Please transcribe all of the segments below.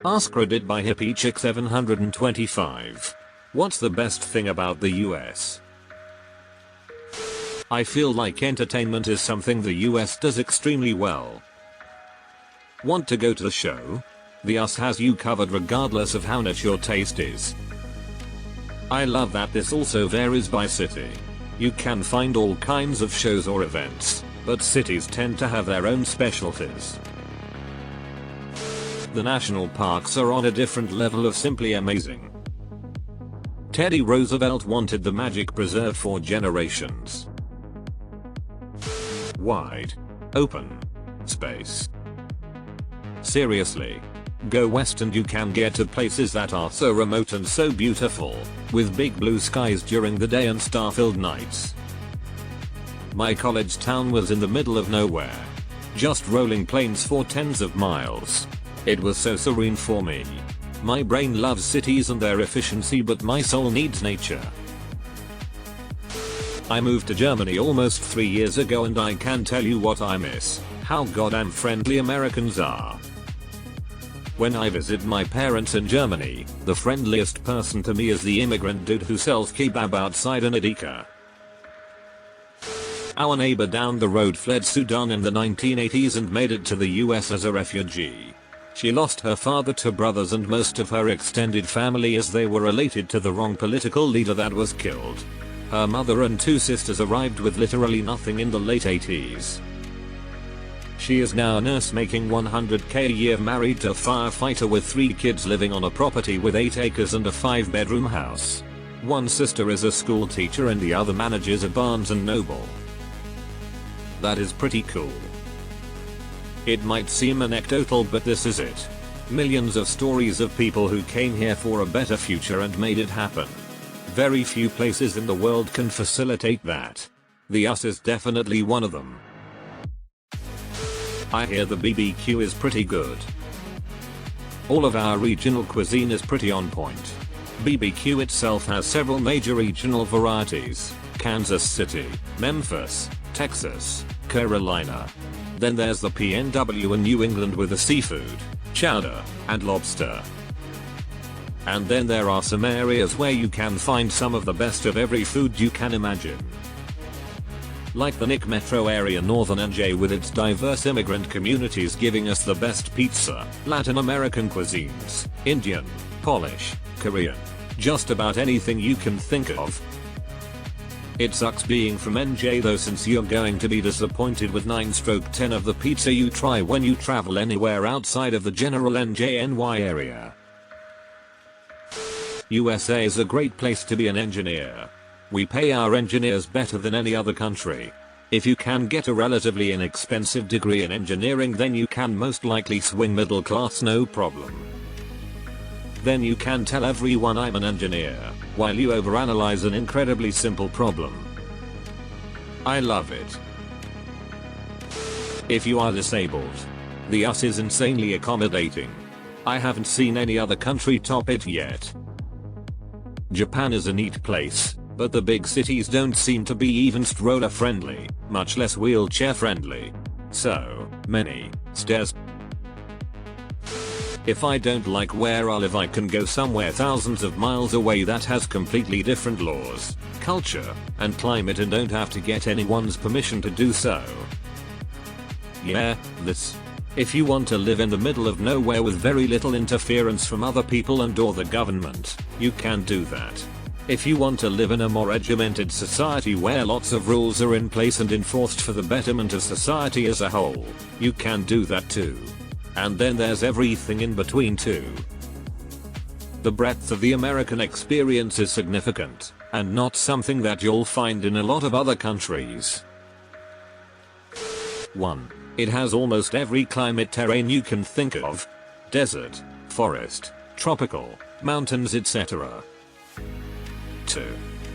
AskReddit by HippieChick725. What's the best thing about the US? I feel like entertainment is something the US does extremely well. Want to go to the show? The US has you covered regardless of how niche your taste is. I love that this also varies by city. You can find all kinds of shows or events, but cities tend to have their own specialties. The national parks are on a different level of simply amazing. Teddy Roosevelt wanted the magic preserved for generations. Wide open space. Seriously. Go west and you can get to places that are so remote and so beautiful, with big blue skies during the day and star-filled nights. My college town was in the middle of nowhere. Just rolling plains for tens of miles. It was so serene for me. My brain loves cities and their efficiency, but my soul needs nature. I moved to Germany almost 3 years ago and I can tell you what I miss: how goddamn friendly Americans are. When I visit my parents in Germany, the friendliest person to me is the immigrant dude who sells kebab outside an Edeka. Our neighbor down the road fled Sudan in the 1980s and made it to the US as a refugee. She lost her father to brothers and most of her extended family as they were related to the wrong political leader that was killed. Her mother and 2 sisters arrived with literally nothing in the late 80s. She is now a nurse making $100K a year, married to a firefighter with 3 kids, living on a property with 8 acres and a 5-bedroom house. One sister is a school teacher and the other manages a Barnes & Noble. That is pretty cool. It might seem anecdotal, but this is it. Millions of stories of people who came here for a better future and made it happen. Very few places in the world can facilitate that. The US is definitely one of them. I hear the BBQ is pretty good. All of our regional cuisine is pretty on point. BBQ itself has several major regional varieties: Kansas City, Memphis, Texas, Carolina. Then there's the PNW in New England with the seafood, chowder, and lobster. And then there are some areas where you can find some of the best of every food you can imagine. Like the NIC metro area, northern NJ, with its diverse immigrant communities giving us the best pizza, Latin American cuisines, Indian, Polish, Korean, just about anything you can think of. It sucks being from NJ though, since you're going to be disappointed with 9/10 of the pizza you try when you travel anywhere outside of the general NJ-NY area. USA is a great place to be an engineer. We pay our engineers better than any other country. If you can get a relatively inexpensive degree in engineering, then you can most likely swing middle class no problem. Then you can tell everyone I'm an engineer, while you overanalyze an incredibly simple problem. I love it. If you are disabled, the US is insanely accommodating. I haven't seen any other country top it yet. Japan is a neat place, but the big cities don't seem to be even stroller friendly, much less wheelchair friendly. So many stairs. If I don't like where I live, I can go somewhere thousands of miles away that has completely different laws, culture, and climate and don't have to get anyone's permission to do so. Yeah, this. If you want to live in the middle of nowhere with very little interference from other people and or the government, you can do that. If you want to live in a more regimented society where lots of rules are in place and enforced for the betterment of society as a whole, you can do that too. And then there's everything in between too. The breadth of the American experience is significant, and not something that you'll find in a lot of other countries. 1. It has almost every climate terrain you can think of: desert, forest, tropical, mountains, etc. 2.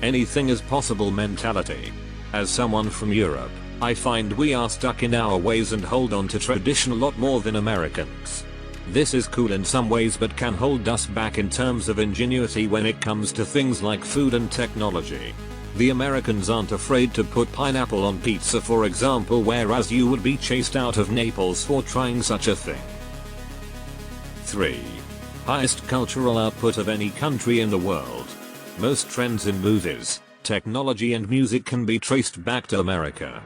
Anything is possible mentality. As someone from Europe, I find we are stuck in our ways and hold on to tradition a lot more than Americans. This is cool in some ways, but can hold us back in terms of ingenuity when it comes to things like food and technology. The Americans aren't afraid to put pineapple on pizza, for example, whereas you would be chased out of Naples for trying such a thing. 3. Highest cultural output of any country in the world. Most trends in movies, technology and music can be traced back to America.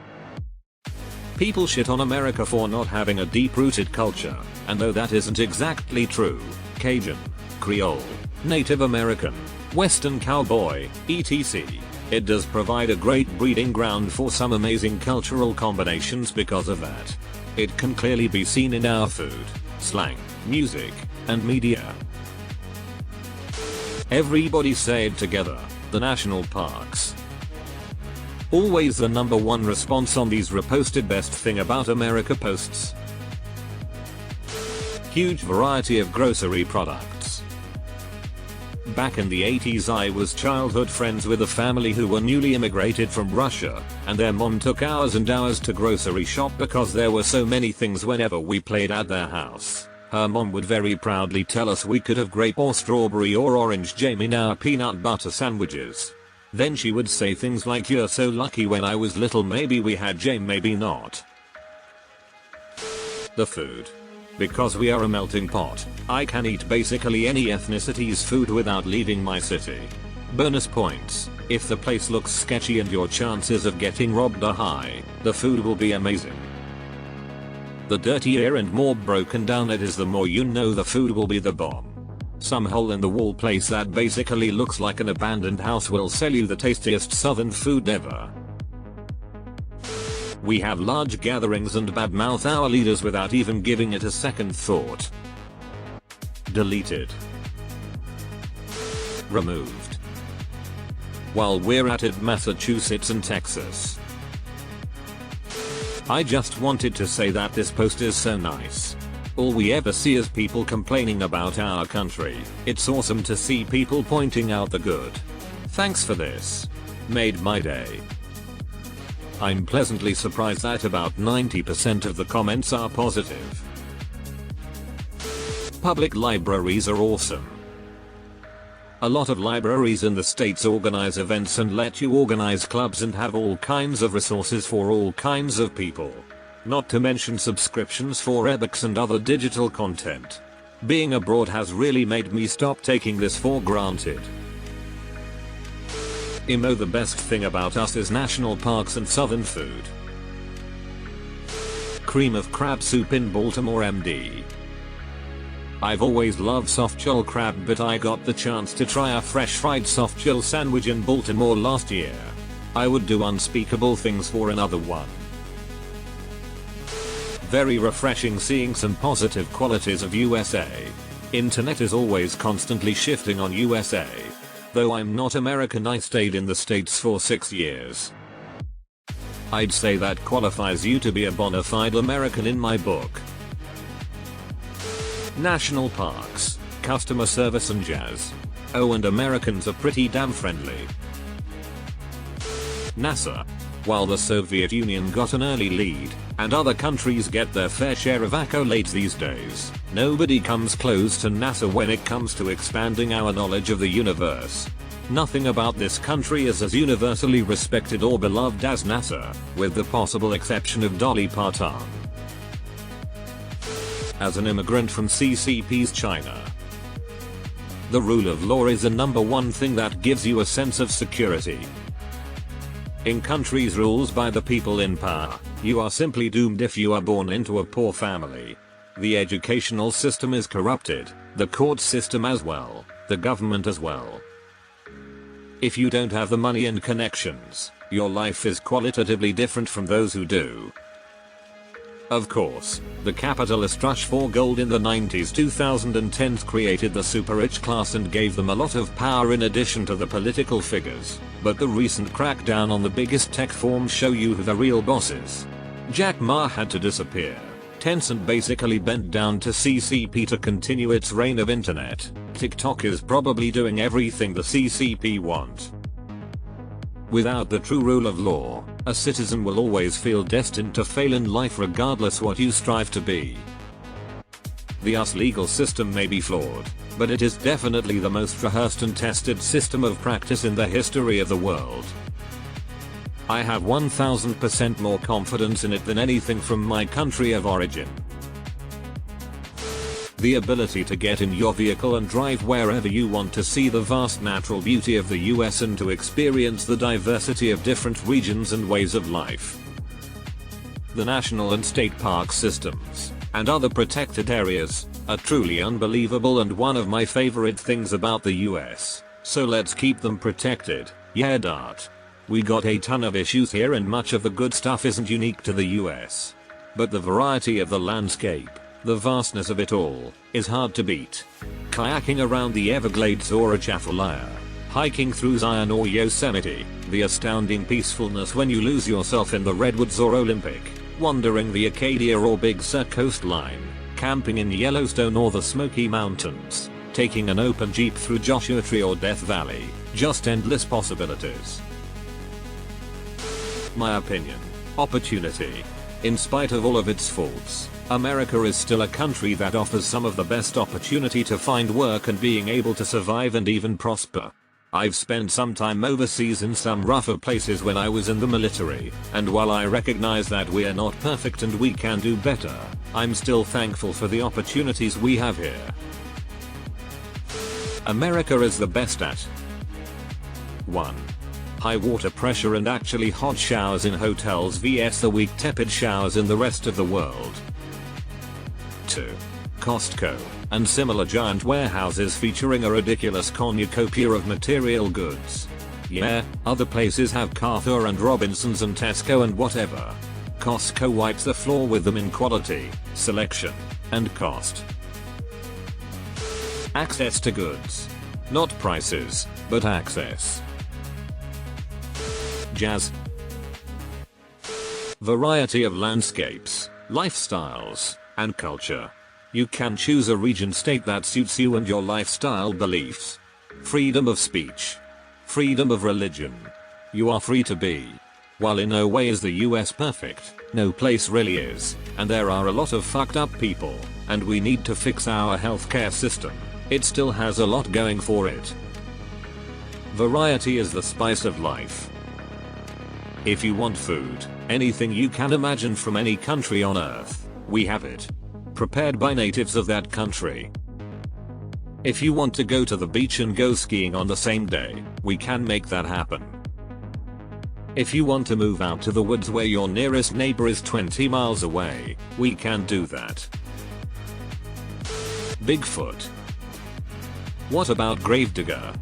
People shit on America for not having a deep-rooted culture, and though that isn't exactly true, Cajun, Creole, Native American, Western cowboy, etc., it does provide a great breeding ground for some amazing cultural combinations because of that. It can clearly be seen in our food, slang, music, and media. Everybody say it together, the national parks. Always the #1 response on these reposted best thing about America posts. Huge variety of grocery products. Back in the 80s I was childhood friends with a family who were newly immigrated from Russia, and their mom took hours and hours to grocery shop because there were so many things whenever we played at their house. Her mom would very proudly tell us we could have grape or strawberry or orange jam in our peanut butter sandwiches. Then she would say things like, "You're so lucky when I was little maybe we had jam, maybe not." The food. Because we are a melting pot, I can eat basically any ethnicity's food without leaving my city. Bonus points, if the place looks sketchy and your chances of getting robbed are high, the food will be amazing. The dirtier and more broken down it is, the more you know the food will be the bomb. Some hole in the wall place that basically looks like an abandoned house will sell you the tastiest southern food ever. We have large gatherings and badmouth our leaders without even giving it a second thought. Deleted. Removed. While we're at it, Massachusetts and Texas. I just wanted to say that this post is so nice. All we ever see is people complaining about our country. It's awesome to see people pointing out the good. Thanks for this. Made my day. I'm pleasantly surprised that about 90% of the comments are positive. Public libraries are awesome. A lot of libraries in the states organize events and let you organize clubs and have all kinds of resources for all kinds of people. Not to mention subscriptions for ebooks and other digital content. Being abroad has really made me stop taking this for granted. The best thing about us is national parks and southern food. Cream of crab soup in Baltimore, MD. I've always loved softshell crab, but I got the chance to try a fresh fried softshell sandwich in Baltimore last year. I would do unspeakable things for another one. Very refreshing seeing some positive qualities of USA. Internet is always constantly shifting on USA. Though I'm not American, I stayed in the States for 6 years. I'd say that qualifies you to be a bona fide American in my book. National parks, customer service and jazz. Oh, and Americans are pretty damn friendly. NASA. While the Soviet Union got an early lead, and other countries get their fair share of accolades these days, nobody comes close to NASA when it comes to expanding our knowledge of the universe. Nothing about this country is as universally respected or beloved as NASA, with the possible exception of Dolly Parton. As an immigrant from CCP's China, the rule of law is the #1 thing that gives you a sense of security. In countries ruled by the people in power, you are simply doomed if you are born into a poor family. The educational system is corrupted, the court system as well, the government as well. If you don't have the money and connections, your life is qualitatively different from those who do. Of course, the capitalist rush for gold in the 90s 2010s created the super rich class and gave them a lot of power in addition to the political figures, but the recent crackdown on the biggest tech firms show you who the real boss is. Jack Ma had to disappear. Tencent basically bent down to CCP to continue its reign of internet. TikTok is probably doing everything the CCP want. Without the true rule of law, a citizen will always feel destined to fail in life regardless what you strive to be. The US legal system may be flawed, but it is definitely the most rehearsed and tested system of practice in the history of the world. I have 1000% more confidence in it than anything from my country of origin. The ability to get in your vehicle and drive wherever you want to see the vast natural beauty of the US and to experience the diversity of different regions and ways of life. The national and state park systems and other protected areas are truly unbelievable and one of my favorite things about the US. So let's keep them protected. Yeah, Dart. We got a ton of issues here and much of the good stuff isn't unique to the US. But the variety of the landscape, the vastness of it all, is hard to beat. Kayaking around the Everglades or Atchafalaya, hiking through Zion or Yosemite, the astounding peacefulness when you lose yourself in the Redwoods or Olympic, wandering the Acadia or Big Sur coastline, camping in Yellowstone or the Smoky Mountains, taking an open jeep through Joshua Tree or Death Valley, just endless possibilities. My opinion. Opportunity. In spite of all of its faults, America is still a country that offers some of the best opportunity to find work and being able to survive and even prosper. I've spent some time overseas in some rougher places when I was in the military, and while I recognize that we are not perfect and we can do better, I'm still thankful for the opportunities we have here. America is the best at 1. High water pressure and actually hot showers in hotels vs the weak tepid showers in the rest of the world. 2. Costco and similar giant warehouses featuring a ridiculous cornucopia of material goods. Yeah, other places have Carrefour and Robinsons and Tesco and whatever. Costco wipes the floor with them in quality, selection, and cost. Access to goods. Not prices, but access. Jazz. Variety of landscapes, lifestyles, and culture. You can choose a region state that suits you and your lifestyle beliefs. Freedom of speech. Freedom of religion. You are free to be. While in no way is the US perfect, no place really is, and there are a lot of fucked up people, and we need to fix our healthcare system. It still has a lot going for it. Variety is the spice of life. If you want food, anything you can imagine from any country on earth, we have it. Prepared by natives of that country. If you want to go to the beach and go skiing on the same day, we can make that happen. If you want to move out to the woods where your nearest neighbor is 20 miles away, we can do that. Bigfoot. What about Gravedigger?